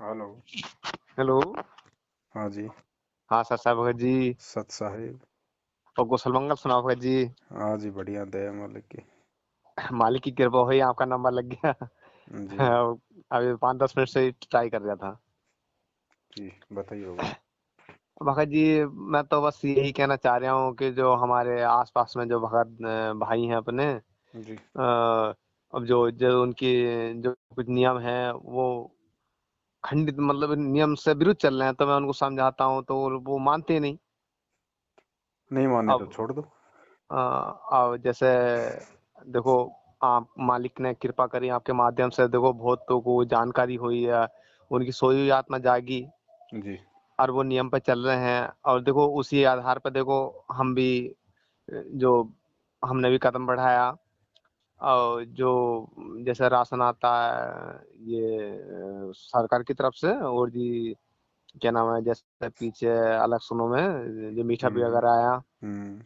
Hello. Hello. हाँ जी। हाँ sir साहब भगत जी। सत साहिब। और कुशल मंगल सुनाओ भगत जी। हाँ जी, बढ़िया दया मालिक की। मालिक की कृपा हुई आपका नंबर लग गया। जी। अभी 5-10 मिनट से ट्राई कर रहा था। जी, बताइए बाबा। भगत जी, मैं तो बस यही कहना चाह रहा हूँ कि जो हमारे आसपास में जो भगत भाई हैं अपने, जी। अब जो जो उनकी जो कुछ नियम है वो खंडित, मतलब नियम से विरुद्ध चल रहे हैं, तो मैं उनको समझाता हूँ तो वो मानते नहीं। नहीं माने तो अब छोड़ दो। अब जैसे देखो, आप मालिक ने कृपा करी आपके माध्यम से, देखो बहुतों को जानकारी हुई है, उनकी सोई हुई आत्मा जागी जी। और वो नियम पे चल रहे हैं। और देखो उसी आधार पर देखो हम भी जो हमने भी कदम बढ़ाया। और जो जैसे राशन आता है ये सरकार की तरफ से, और जी क्या नाम है, जैसे पीछे इलेक्शनों में जो मीठा भी हम्म। वगैरह आया। हम्म।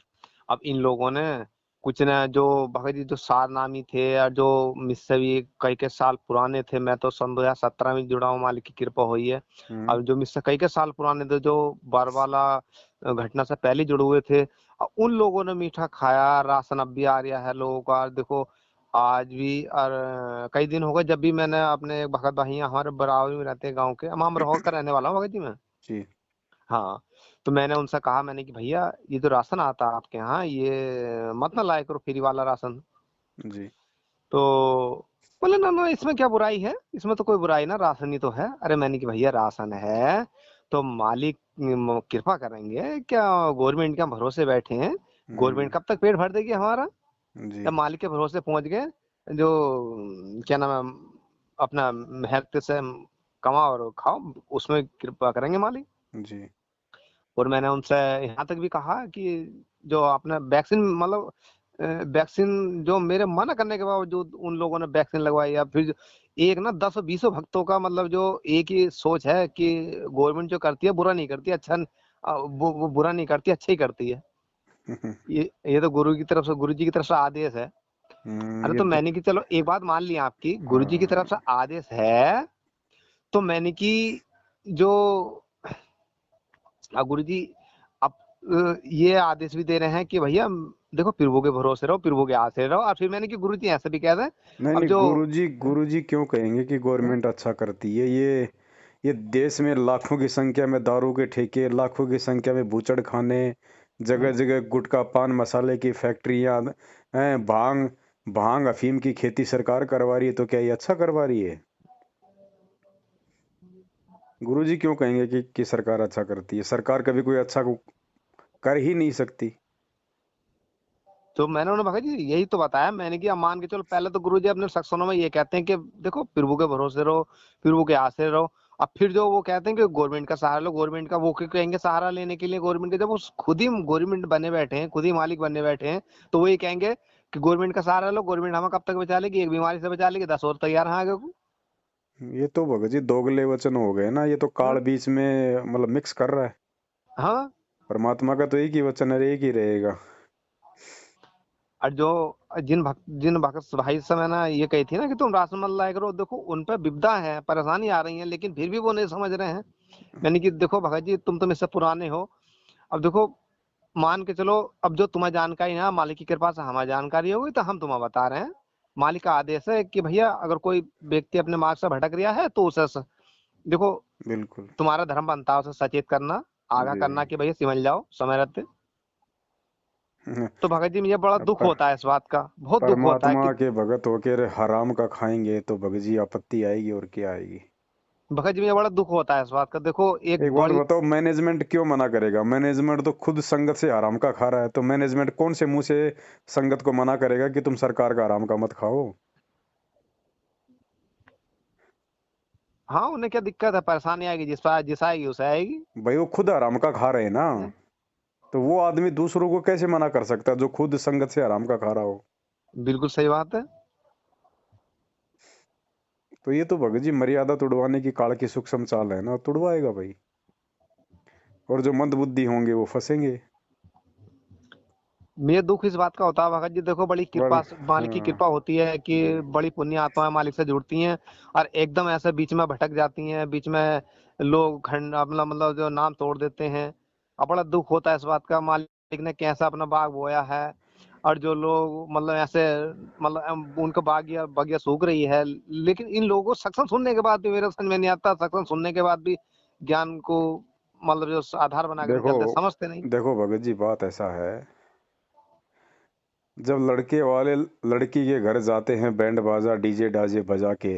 अब इन लोगों ने कुछ न, जो भगत जी जो सारनामी थे और जो मुझसे भी कई के साल पुराने थे, मैं तो सन 2017 में जुड़ा हूँ, मालिक की कृपा हुई है। हम्म। अब जो मुझसे कई के साल पुराने थे, जो बरवाला घटना से पहले जुड़े हुए थे, उन लोगों ने मीठा खाया, राशन अब भी आ रहा है लोगों का। और देखो आज भी, और कई दिन हो गए जब भी मैंने अपने भगत भाई हमारे बराबर में रहते हैं गाँव के, हम रहो कर रहने वाला हूँ भगत जी मैं। जी। हाँ, तो मैंने उनसे कहा, मैंने कि भैया ये जो राशन आता है आपके यहाँ, ये मत ना लाया करो फ्री वाला राशन। जी। तो बोले ना ना, इसमें क्या बुराई है, इसमें तो कोई बुराई ना, राशन ही तो है। अरे मैंने कि भैया राशन है तो मालिक कृपा करेंगे क्या, गवर्नमेंट के हम भरोसे बैठे हैं। हम्म। गवर्नमेंट कब तक पेट भर देगी हमारा, जी। जब मालिक के भरोसे पहुंच गए। जो क्या नाम है, अपना मेहनत से कमाओ और खाओ, उसमें कृपा करेंगे मालिक। जी। और मैंने उनसे यहाँ तक भी कहा कि जो आपने वैक्सीन, मतलब वैक्सीन जो मेरे मना करने के बावजूद उन लोगों ने वैक्सीन लगवाई, या फिर एक ना 10-20 भक्तों का, मतलब जो एक ही सोच है कि गवर्नमेंट जो करती है बुरा नहीं करती, अच्छा वो बुरा नहीं करती, अच्छा ही करती है। ये तो गुरु की तरफ से, गुरु जी की तरफ से आदेश है। अरे ये तो तो। मैंने कि चलो एक बात मान ली आपकी, गुरु जी की हाँ। तरफ से आदेश है, तो मैंने कि जो गुरुजी अब ये आदेश भी दे रहे हैं कि भैया देखो प्रभु के भरोसे रहो, प्रभु के आश्रय रहो। और फिर मैंने कि गुरुजी ऐसे भी कह रहे हैं। नहीं अब नहीं, जो गुरुजी क्यों कहेंगे कि गवर्नमेंट अच्छा करती है? ये देश में लाखों की संख्या में दारू के ठेके, लाखों की संख्या में बूचड़ खाने, जगह जगह गुटखा पान मसाले की फैक्ट्रियां हैं, भांग भांग अफीम की खेती सरकार करवा रही है, तो क्या ये अच्छा करवा रही है? गुरुजी क्यों कहेंगे कि सरकार अच्छा करती है? सरकार कभी कोई अच्छा कर ही नहीं सकती। तो मैंने उन्हें भगत जी यही तो बताया, मैंने कि अब मान के चलो, पहले तो गुरुजी अपने सत्संगों में ये कहते हैं कि देखो प्रभु के भरोसे रहो, प्रभु के आश्रय रहो। अब फिर जो वो कहते हैं कि गवर्नमेंट का सहारा लो, गवर्नमेंट का वो क्यों कहेंगे सहारा लेने के लिए, गवर्नमेंट के जब वो खुद ही गवर्नमेंट बने बैठे हैं, खुद ही मालिक बने बैठे हैं, तो वो ये कहेंगे कि गवर्नमेंट का सहारा लो, गवर्नमेंट हमें कब तक बचा लेगी, एक बीमारी से बचा लेगी, 10 और तैयार हैं आगे को। ये तो भगत जी दोगले वचन हो गए ना, ये तो काल हाँ बीच में मतलब मिक्स कर रहा है। हाँ। परमात्मा का तो एक ही वचन है, एक ही रहेगा। और जो जिन भक्त भाई से मैंने ये कही थी ना कि तुम राशन मत लाया करो, देखो उन पर विपदा है, परेशानी आ रही है, लेकिन फिर भी वो नहीं समझ रहे हैं। मैंने कि देखो भगत जी, तुम तो मुझसे पुराने हो। अब देखो मान के चलो, अब जो तुम्हें जानकारी है मालिक की कृपा से हमें जानकारी होगी, तो हम तुम्हें बता रहे हैं। मालिक का आदेश है कि भैया अगर कोई व्यक्ति अपने मार्ग से भटक रहा है तो उसे देखो, बिल्कुल। तुम्हारा धर्म बनता है उसे सचेत करना, आगाह जी। करना कि भैया समझ जाओ समय रहते। तो भगत जी मुझे बड़ा दुख पर होता है इस बात का, बहुत दुख होता है परमात्मा कि के भगत होकर हराम का खाएंगे तो भगत जी आपत्ति आएगी, और क्या आएगी? भगत जी मुझे बड़ा दुख होता है इस बात का। देखो एक एक बात बड़ी, बताओ, मैनेजमेंट क्यों मना करेगा? मैनेजमेंट तो खुद संगत से हराम का खा रहा है, तो मैनेजमेंट कौन से मुंह से संगत को मना करेगा कि तुम सरकार का हराम का मत खाओ? हाँ उन्हें क्या दिक्कत है, परेशानी आएगी, जिस आएगी उसे आएगी। भाई वो खुद हराम का खा रहे हैं ना, तो वो आदमी दूसरों को कैसे मना कर सकता है जो खुद संगत से हराम का खा रहा हो? बिल्कुल सही बात है। तो ये तो भगत जी मर्यादा तुड़वाने की काल की सूक्ष्म चाल है ना, तुड़वाएगा भाई। और जो मंद बुद्धि होंगे वो फंसेंगे। मुझे दुख इस बात का होता है भगत जी, देखो बड़ी कृपा, मालिक की हाँ कृपा होती है कि बड़ी पुण्य आत्माएं मालिक से जुड़ती हैं और एकदम ऐसे बीच में भटक जाती हैं, बीच में लोग खंड अपना मतलब जो नाम तोड़ देते हैं। और बड़ा दुख होता है इस बात का, मालिक ने कैसा अपना बाग बोया है और जो लोग मतलब ऐसे मतलब उनका बाग या बगिया सूख रही है, लेकिन इन लोगों को सत्संग सुनने के बाद भी मेरे समझ में नहीं आता, सत्संग सुनने के बाद भी ज्ञान को मतलब जो आधार बना के देखो, चलते समझते नहीं। देखो भगत जी बात ऐसा है, जब लड़के वाले लड़की के घर जाते हैं बैंड बाजा डीजे डाजे बजा के,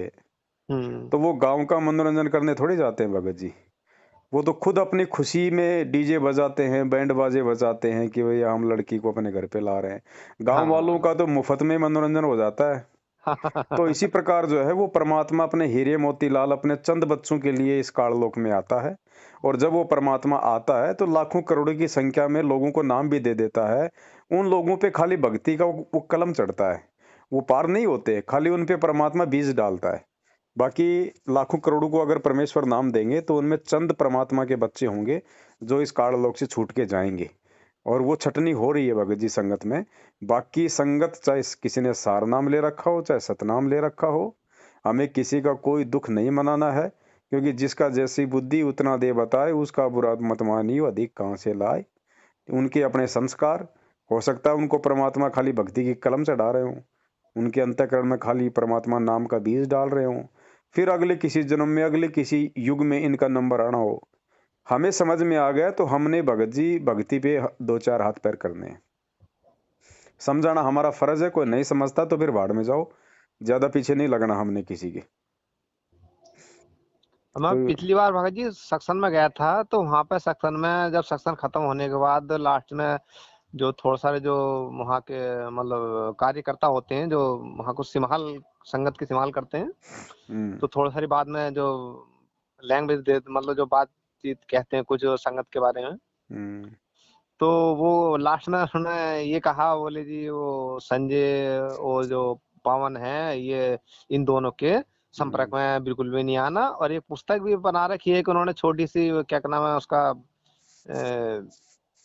हम्म। तो वो गांव का मनोरंजन करने थोड़ी जाते हैं भगत जी। वो तो खुद अपनी खुशी में डीजे बजाते हैं, बैंड बाजे बजाते हैं कि भैया हम लड़की को अपने घर पे ला रहे हैं। गांव वालों हाँ। का तो मुफ्त में मनोरंजन हो जाता है। तो इसी प्रकार जो है वो परमात्मा अपने हीरे मोतीलाल अपने चंद बच्चों के लिए इस काललोक में आता है। और जब वो परमात्मा आता है तो लाखों करोड़ों की संख्या में लोगों को नाम भी दे देता है। उन लोगों पे खाली भक्ति का वो कलम चढ़ता है, वो पार नहीं होते, खाली उन पे परमात्मा बीज डालता है। बाकी लाखों करोड़ों को अगर परमेश्वर नाम देंगे तो उनमें चंद परमात्मा के बच्चे होंगे जो इस काललोक से छूट के जाएंगे। और वो छटनी हो रही है भगत जी संगत में। बाकी संगत चाहे किसी ने सार नाम ले रखा हो चाहे सतनाम ले रखा हो, हमें किसी का कोई दुख नहीं मनाना है, क्योंकि जिसका जैसी बुद्धि उतना दे बताए, उसका बुरा मत मानियो अधिक कहाँ से लाए। उनके अपने संस्कार, हो सकता है उनको परमात्मा खाली भक्ति की कलम चढ़ा रहे हों, उनके अंतःकरण में खाली परमात्मा नाम का बीज डाल रहे हों, फिर अगले किसी जन्म में अगले किसी युग में इनका नंबर आना हो। हमें समझ में आ गया तो हमने भगत जी भक्ति पे दो चार हाथ पैर करने हैं, समझाना हमारा फर्ज है। कोई नहीं समझता तो फिर भाड़ में जाओ, ज्यादा पीछे नहीं लगना हमने किसी के। मैं तो पिछली बार भगत जी सत्संग में गया था, तो वहां पे सत्संग में जब सत्संग खत्म होने के बाद लास्ट में जो थोड़े सारे जो वहाँ के मतलब कार्यकर्ता होते हैं जो वहाँ को सिमहाल, संगत की सिमहाल करते हैं, हम्म तो थोड़ी सारी बाद में जो लैंग्वेज दे मतलब जो बातचीत कहते हैं कुछ संगत के बारे में, हम्म तो वो लास्ट में उन्होंने ये कहा, बोले जी वो संजय वो जो पवन है ये इन दोनों के संपर्क हम्म। में बिल्कुल भी नहीं आना। और एक पुस्तक भी बना रखी है कि उन्होंने छोटी सी, क्या नाम है उसका,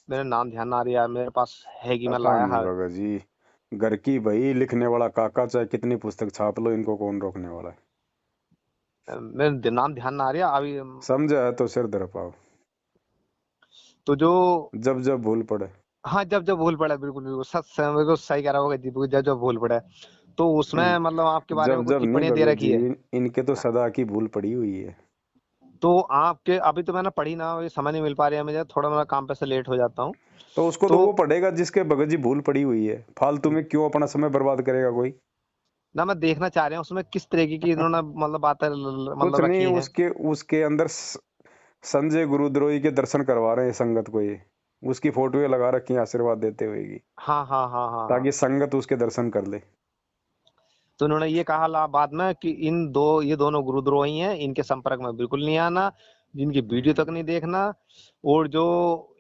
मेरा नाम ध्यान ना आ रहा है, मेरे पास है कि मैं पता लाया नहीं है। भगत जी, घर की भाई लिखने वाला काका चाहे कितनी पुस्तक छाप लो, इनको कौन रोकने वाला है। मेरे नाम ध्यान ना आ रहा अभी। समझा है तो सिर धर पाओ, तो जो, जब जब भूल पड़े। हाँ जब जब भूल पड़ा, बिल्कुल बिल्कुल सच बिल्कुल सही कह रहा होगा जी, बिल्कुल जब जब भूल पड़ा, तो उसमें मतलब आपके बारे जब में कुछ जब नहीं टिप्पणियां दे भगत रखी जी, है। इनके तो सदा की भूल पड़ी हुई है। तो आपके अभी तो मैंने पढ़ी ना, अभी समय नहीं मिल पा रहा है मुझे, थोड़ा मैं काम पे से लेट हो जाता हूँ। तो उसको तो तो वो पढ़ेगा जिसके भगत जी भूल पड़ी हुई है, फालतू में क्यों अपना समय बर्बाद करेगा कोई। ना मैं देखना चाह रहा हूँ उसमें किस तरीके की इन्होंने मतलब बातें कुछ मतलब नहीं, रखी हैं। उसके उसके अंदर संजय गुरुद्रोही के दर्शन करवा रहे हैं संगत को, ये उसकी फोटोएं लगा रखी हैं आशीर्वाद देते हुए की, हाँ हाँ हाँ हाँ हाँ। ताकि संगत उसके दर्शन कर ले। तो उन्होंने ये कहा बाद में कि इन दो, ये दोनों गुरुद्रोही हैं, इनके संपर्क में बिल्कुल नहीं आना, जिनकी वीडियो तक नहीं देखना, और जो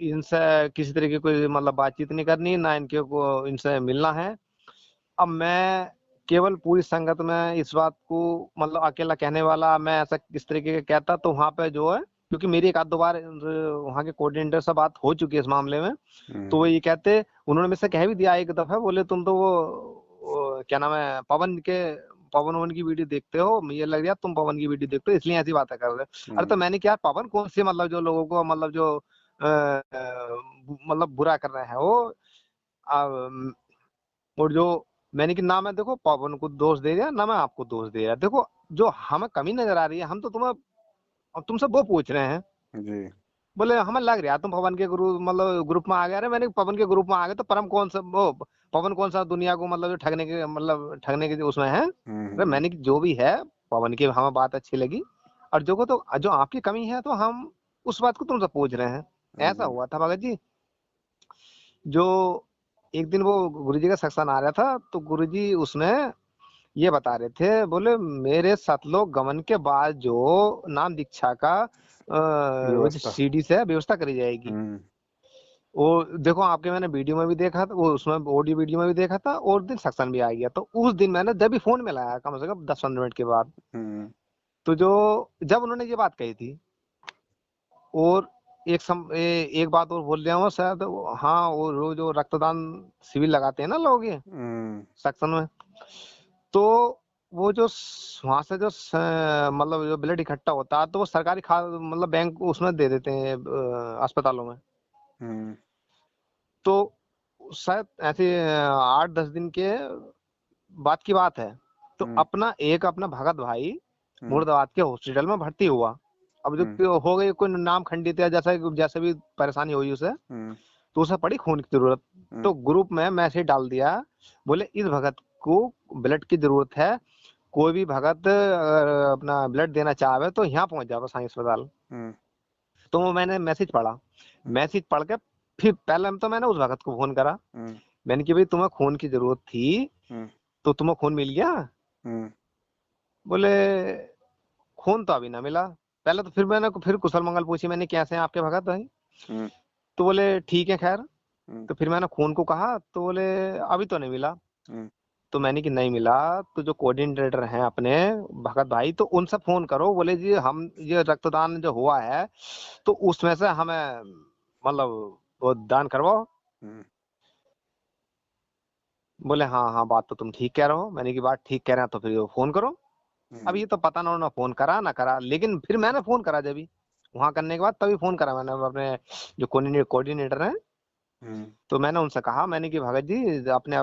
इनसे किसी तरीके की कोई मतलब बातचीत नहीं करनी, ना इनके को इनसे मिलना है। अब मैं केवल पूरी संगत में इस बात को मतलब अकेला कहने वाला, मैं ऐसा किस तरीके का कहता, तो वहां पे जो है, क्योंकि मेरी एक आध दो बार वहां के कोऑर्डिनेटर से बात हो चुकी है इस मामले में, तो वो हम्म ये कहते, उन्होंने मुझसे कह भी दिया एक दफा, बोले तुम तो वो क्या नाम है पवन के, पवन वन की वीडियो देखते हो, मुझे लग रहा है तुम पवन की वीडियो देखते हो इसलिए ऐसी बातें कर रहे हो। अरे तो हम्म। मैंने क्या, पवन कौन सी मतलब जो लोगों को मतलब जो मतलब बुरा कर रहे हैं वो, और जो मैंने कि ना मैं देखो पवन को दोष दे रहा ना मैं आपको दोष दे रहा, देखो जो हमें कमी नजर आ रही है हम तो तुम्हें, अब तुमसे वो पूछ रहे हैं। जी। बोले हमें लग रहा है तुम पवन के गुरु मतलब ग्रुप में आ गए। अरे मैंने पवन के ग्रुप में आ गए तो परम कौन सा वो, पवन कौन सा दुनिया को मतलब जो ठगने के मतलब ठगने के उसमें है। अरे हम्म। मैंने कि जो भी है, पवन की हमें बात अच्छी लगी, और जो को तो जो आपकी कमी है तो हम उस बात को तुमसे पूछ रहे हैं। ऐसा जी। हुआ था भगत जी। जो एक दिन वो गुरुजी का सत्संग आ रहा था, तो गुरुजी उसमें ये बता रहे थे, बोले मेरे सतलोक गमन के बाद जो नाम दीक्षा का वो जो व्यवस्था। सीडी से व्यवस्था करी जाएगी, हम्म वो देखो आपके मैंने वीडियो में भी देखा था, वो उसमें ऑडियो वीडियो में भी देखा था, और दिन सत्संग भी आ गया। तो उस दिन मैंने जब भी फोन में लाया कम से कम 10-15 मिनट के बाद, हम्म तो जो जब उन्होंने ये बात कही थी, और एक बात और बोल रहा हूँ शायद, हाँ, वो जो रक्तदान शिविर लगाते हैं ना लोग ये सेक्शन में, तो वो जो वहां से जो मतलब जो ब्लड इकट्ठा होता है तो वो सरकारी मतलब बैंक उसमें दे देते हैं अस्पतालों में। तो शायद ऐसे 8-10 दिन के बात की बात है, तो अपना भगत भाई मुर्दाबाद के हॉस्पिटल में भर्ती हुआ। अब जो हो गई कोई नाम खंडित है, जैसे भी परेशानी हुई उसे, तो उसे पड़ी खून की जरूरत, तो ग्रुप में मैसेज डाल दिया, बोले इस भगत को ब्लड की जरूरत है, कोई भी भगत अपना ब्लड देना चाहे तो यहाँ पहुंच जाओ साईं अस्पताल। तो वो मैंने मैसेज पढ़ा, मैसेज पढ़ के फिर पहले तो मैंने उस भगत को फोन करा, मैंने कि भाई तुम्हें खून की जरूरत थी तो तुम्हें खून मिल गया? बोले खून तो अभी ना मिला। पहले तो फिर मैंने फिर कुशल मंगल पूछी, मैंने कैसे हैं आपके भगत भाई? तो बोले ठीक है खैर। तो फिर मैंने खून को कहा तो बोले अभी तो नहीं मिला। तो मैंने कि नहीं मिला तो जो कोऑर्डिनेटर हैं अपने भगत भाई, तो उनसे फोन करो, बोले जी हम ये रक्तदान जो हुआ है तो उसमें से हमें मतलब वो दान करवाओ। बोले हाँ हाँ, बात तो तुम ठीक कह रहे हो। मैंने की बात ठीक कह रहे हैं तो फिर फोन करो। अब ये तो पता ना उन्होंने फोन करा ना करा, लेकिन फिर मैंने फोन करा जब वहां करने के बाद तभी फोन करा मैंने अपने जो कोऑर्डिनेटर हैं, तो मैंने उनसे कहा, मैंने कि भगत जी अपने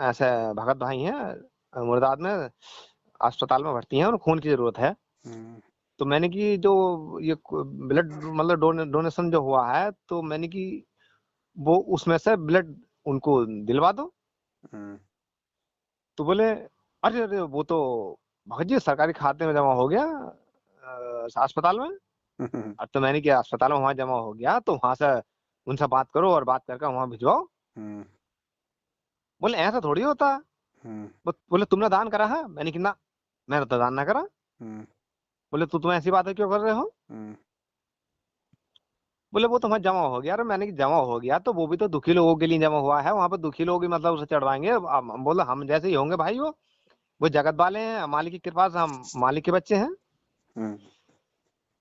ऐसे भगत भाई हैं मुर्दाबाद में अस्पताल में भर्ती हैं और खून की जरूरत है। तो मैंने कि जो ये ब्लड मतलब डोनेशन जो हुआ है, तो मैंने कि वो उसमें से ब्लड उनको दिलवा दो। तो बोले अरे अरे वो तो भगत जी सरकारी खाते में जमा हो गया अस्पताल में। अब तो मैंने किया अस्पताल में वहां जमा हो गया तो वहां से उनसे बात करो और बात करके वहां भिजवाओ। बोले ऐसा थोड़ी होता। बोले तुमने दान करा है? मैंने कि ना, मैंने तो दान ना करा। बोले तो तुम ऐसी बातें क्यों कर रहे हो? बोले वो तो वहां जमा हो गया। अरे मैंने कि जमा हो गया तो वो भी तो दुखी लोगों के लिए जमा हुआ है, वहां पर दुखी लोग ही मतलब उसे चढ़वाएंगे। हम बोले हम जैसे ही होंगे भाई, वो जगत वाले हैं, मालिक की कृपा से हम मालिक के बच्चे हैं।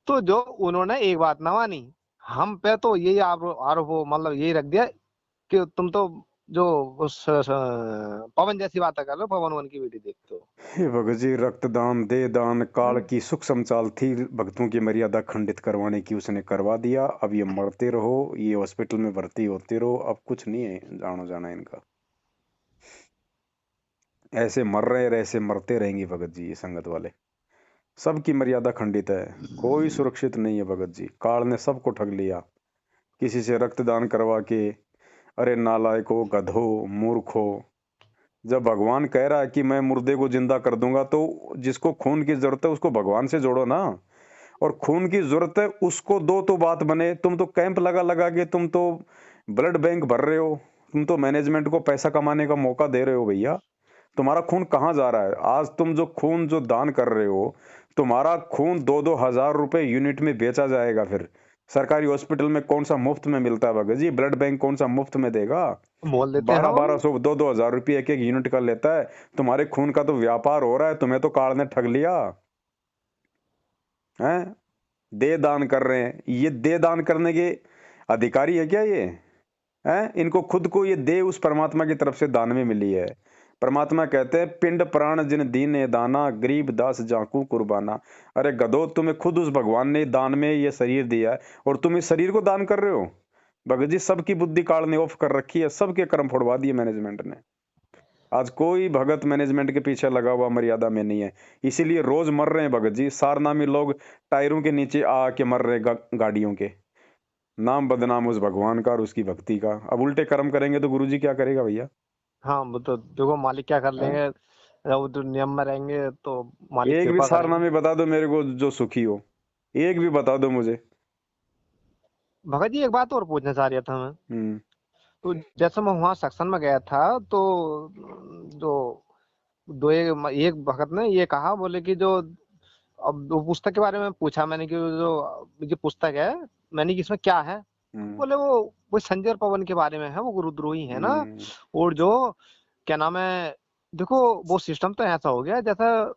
तो जो उन्होंने एक बात ना मानी, हम पे तो यही आरोप मतलब यही रख दिया कि तुम तो जो उस पवन जैसी बातें कर रहे हो, पवन वन की वीडियो देखते हो। हे भगत जी, रक्तदान दे दान काल की सूक्ष्म चाल थी, भक्तों की मर्यादा खंडित करवाने की, उसने करवा दिया। अब ये मरते रहो, ये हॉस्पिटल में भर्ती होते रहो, अब कुछ नहीं है जानो जाना इनका। ऐसे मर रहे और ऐसे मरते रहेंगे भगत जी, ये संगत वाले सबकी मर्यादा खंडित है, कोई सुरक्षित नहीं है भगत जी। काल ने सबको ठग लिया, किसी से रक्तदान करवा के। अरे नालायको, गधो, मूर्खो, जब भगवान कह रहा है कि मैं मुर्दे को जिंदा कर दूंगा, तो जिसको खून की जरूरत है उसको भगवान से जोड़ो ना। और खून की जरूरत है उसको दो तो बात बने। तुम तो कैंप लगा लगा के तुम तो ब्लड बैंक भर रहे हो, तुम तो मैनेजमेंट को पैसा कमाने का मौका दे रहे हो भैया। तुम्हारा खून कहाँ जा रहा है? आज तुम जो खून जो दान कर रहे हो, तुम्हारा खून 2-2 हजार रुपए यूनिट में बेचा जाएगा। फिर सरकारी हॉस्पिटल में कौन सा मुफ्त में मिलता है भगत जी? ब्लड बैंक कौन सा मुफ्त में देगा? बोल देते हैं 1200 2-2 हजार रुपये एक एक यूनिट का लेता है। तुम्हारे खून का तो व्यापार हो रहा है, तुम्हें तो कार्ड ने ठग लिया है। दे दान कर रहे हैं, ये दे दान करने के अधिकारी है क्या ये? हैं? इनको खुद को ये दे उस परमात्मा की तरफ से दान में मिली है। परमात्मा कहते हैं पिंड प्राण जिन दीने दाना, गरीब दास जाकू कुर्बाना। अरे गधो, तुम्हें खुद उस भगवान ने दान में ये शरीर दिया है और तुम इस शरीर को दान कर रहे हो। भगत जी, सबकी बुद्धि काल ने ऑफ कर रखी है, सबके कर्म फोड़वा दिए मैनेजमेंट ने। आज कोई भगत मैनेजमेंट के पीछे लगा हुआ मर्यादा में नहीं है, इसीलिए रोज मर रहे हैं भगत जी। सारनामी लोग टायरों के नीचे आके मर रहे गाड़ियों के। नाम बदनाम उस भगवान का और उसकी भक्ति का। अब उल्टे कर्म करेंगे तो गुरुजी क्या करेगा भैया? हाँ, वो तो देखो मालिक क्या कर हैं? लेंगे, जब तो नियम में रहेंगे तो मालिक एक भी कृपा करेंगे। सारनामे बता दो मेरे को जो सुखी हो, एक भी बता दो मुझे। भगत जी एक बात और पूछना चाह रहा था मैं, हम्म। तो जैसे मैं वहाँ सेक्शन में गया था तो जो दो एक भगत ने ये कहा, बोले कि जो अब वो पुस्तक के बारे में पूछा मैंने कि जो ये पुस्तक है, मैंने कि इसमें क्या है? हम्म। बोले वो संजय और पवन के बारे में है, वो गुरुद्रोही है ना। हम्म। और जो क्या नाम है, देखो वो सिस्टम तो ऐसा हो गया जैसा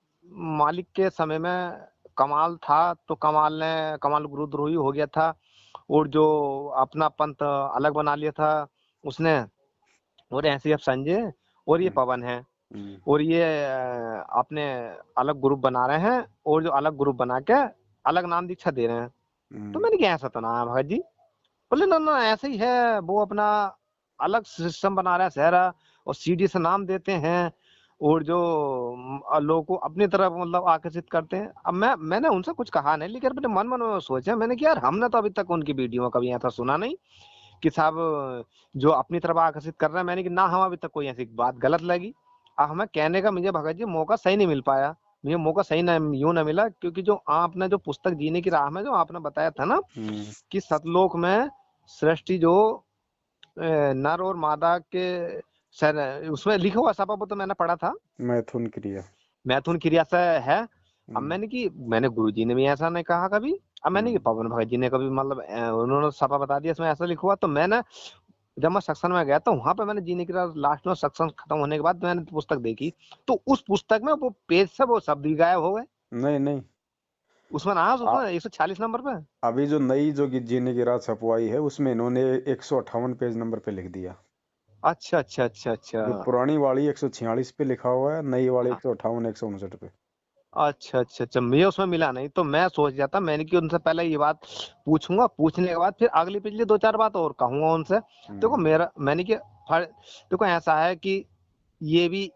मालिक के समय में कमाल था, तो कमाल गुरुद्रोही हो गया था। और जो अपना पंथ अलग बना लिया था उसने, और ऐसे अब संजय और ये पवन है, और ये अपने अलग ग्रुप बना रहे हैं, और जो अलग ग्रुप बना के अलग नाम दीक्षा दे रहे हैं। तो मैंने कहा ऐसा तो ना है भगत जी। बोले ना ना ऐसे ही है, वो अपना अलग सिस्टम बना रहा है शहरा, और सीडी से नाम देते हैं, और जो लोगों को अपनी तरफ मतलब आकर्षित करते हैं। अब मैंने उनसे कुछ कहा नहीं, लेकिन अपने मन मन में सोचा, मैंने कि यार हमने तो अभी तक उनकी वीडियो में कभी ऐसा सुना नहीं कि साहब जो अपनी तरफ आकर्षित कर रहे हैं। मैंने कि ना हम अभी तक कोई ऐसी बात गलत लगी। अब हमें कहने का मुझे भगत जी मौका सही नहीं मिल पाया, मुझे मौका सही ना यूं ना मिला, क्योंकि जो आपने जो पुस्तक जीने की राह में जो आपने बताया था ना कि सतलोक में सृष्टि जो नर और मादा के सर उसमें लिखा हुआ सब, वो तो मैंने पढ़ा था, मैथुन क्रिया। मैथुन क्रिया से है। अब मैंने गुरुजी ने भी ऐसा नहीं कहा कभी। अब मैंने कि पवन भगत जी ने कभी मतलब उन्होंने सपा बता दिया इसमें ऐसा लिखा हुआ, तो मैंने जब मैं सत्संग में गया तो वहां पे मैंने जीने की लास्ट में सत्संग खत्म होने के बाद मैंने पुस्तक देखी, तो उस पुस्तक में वो पेज से वो शब्द ही गायब हो गए। नहीं नहीं, उसमें ना आ, उसमें 146 नंबर पे। अभी जो नई जो जीने की राह छपवाई है उसमें इन्होंने 158 पेज नंबर पे लिख दिया। अच्छा अच्छा अच्छा अच्छा। जो पुरानी वाली 146 पे लिखा हुआ है, नई वाली हाँ, 158 159 पे। अच्छा अच्छा अच्छा, मुझे उसमें मिला नहीं, तो मैं सोच जाता, मैंने कि उनसे पहले ये बात पूछूंगा, पूछने के बाद फिर अगली पिछली दो चार बात और कहूंगा उनसे। देखो मेरा मैंने कि देखो ऐसा है कि ये भी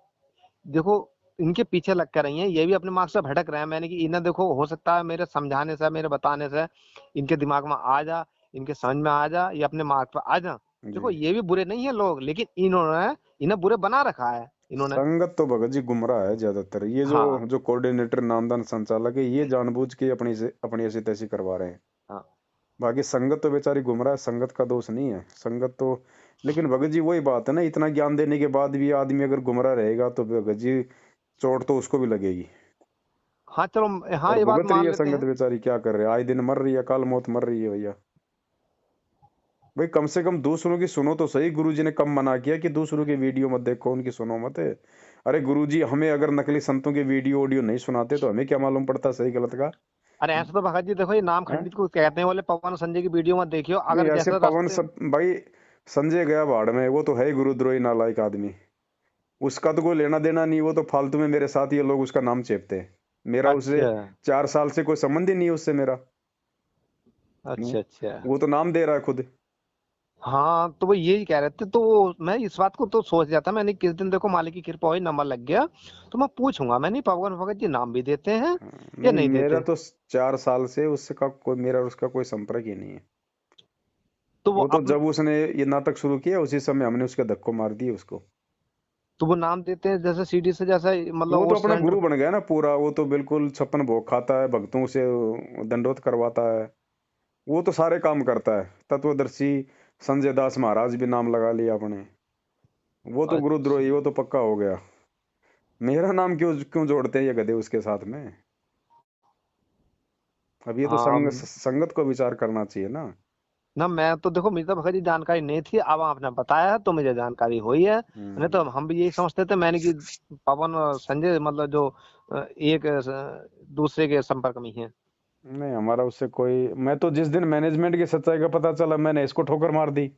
देखो इनके पीछे लग कर रही हैं, ये भी अपने मार्ग से भटक रहे हैं। मैंने कि इन्हें देखो हो सकता है मेरे समझाने से, मेरे बताने से इनके दिमाग में आ जा, इनके समझ में आ जा, ये अपने मार्ग पर आ जा। देखो जी, ये भी बुरे नहीं है लोग, लेकिन इन्होंने इन्हें बुरे बना रखा है इन्होंने। संगत तो भगत जी गुमराह है ज्यादातर। ये जो हाँ जो कोऑर्डिनेटर नामदान संचालक है, ये जानबूझ के अपनी ऐसी तैसी करवा रहे हैं। हाँ बाकी संगत तो बेचारी गुमराह है, संगत का दोष नहीं है संगत तो। लेकिन भगत जी वही बात है ना, इतना ज्ञान देने के बाद भी आदमी अगर गुमराह रहेगा तो भगत जी चोट तो उसको भी लगेगी। हाँ चलो, हाँ और ये बात भुगत रही मान है लेते संगत, हैं। बेचारी क्या कर रहे हैं, आए दिन मर रही है, काल मौत मर रही है भैया। भाई कम से कम दूसरों की सुनो तो सही। गुरुजी ने कम मना किया कि दूसरों की वीडियो मत देखो, उनकी सुनो मत। अरे गुरुजी हमें अगर नकली संतों के वीडियो ऑडियो नहीं सुनाते तो हमें क्या मालूम पड़ता सही गलत का। अरे ऐसा तो भगत जी देखो, ये नाम हैं? खंडित को कहते हैं, बोले पवन संजय की वीडियो मत देखियो, नहीं अगर ऐसे जैसे पवन रास्ते। सब भाई, संजय गया बाढ़ में, वो तो है ही गुरुद्रोही नालायक आदमी। उसका तो कोई लेना देना नहीं, वो तो फालतू में मेरे साथ ये लोग उसका नाम चेपते हैं। मेरा उससे अच्छा 4 साल से कोई संबंध ही नहीं है उससे मेरा। अच्छा अच्छा। वो तो नाम दे रहा है खुद। हाँ तो वो यही कह रहे थे, तो मैं इस बात को तो सोच रहा था। मैंने किस दिन देखो मालिक की कृपा हुई, नंबर लग गया, तो मैं पूछूंगा। मैंने पवन भगत जी नाम भी देते हैं या नहीं नहीं मेरा देते? तो 4 साल से उससे का कोई, मेरा और उसका कोई संपर्क ही नहीं है। तो वो वो तो अपन जब उसने ये नाटक शुरू किया उसी समय हमने उसके धक्को मार दिए उसको। तो वो नाम देते हैं जैसे सीडी से, जैसा मतलब वो वो तो अपना सरेंडर। गुरु बन गया ना पूरा, वो तो बिल्कुल 56 भोग खाता है, भक्तों से दंडोत करवाता है। वो तो सारे काम करता है। तत्वदर्शी संजय दास महाराज भी नाम लगा लिया अपने। वो तो अच्छा गुरुद्रोही, वो तो पक्का हो गया। मेरा नाम क्यों क्यों जोड़ते हैं ये गधे उसके साथ में। अब ये तो हाँ। संगत को विचार करना चाहिए ना। ना मैं तो देखो, मुझे तो भगत जी जानकारी नहीं थी, अब आपने बताया है तो मुझे जानकारी हुई है। नहीं तो हम भी यही समझते थे मैंने कि पवन और संजय मतलब जो एक दूसरे के संपर्क में ही है। नहीं हमारा उससे कोई, मैं तो जिस दिन मैनेजमेंट की सच्चाई का पता चला मैंने इसको ठोकर मार दी।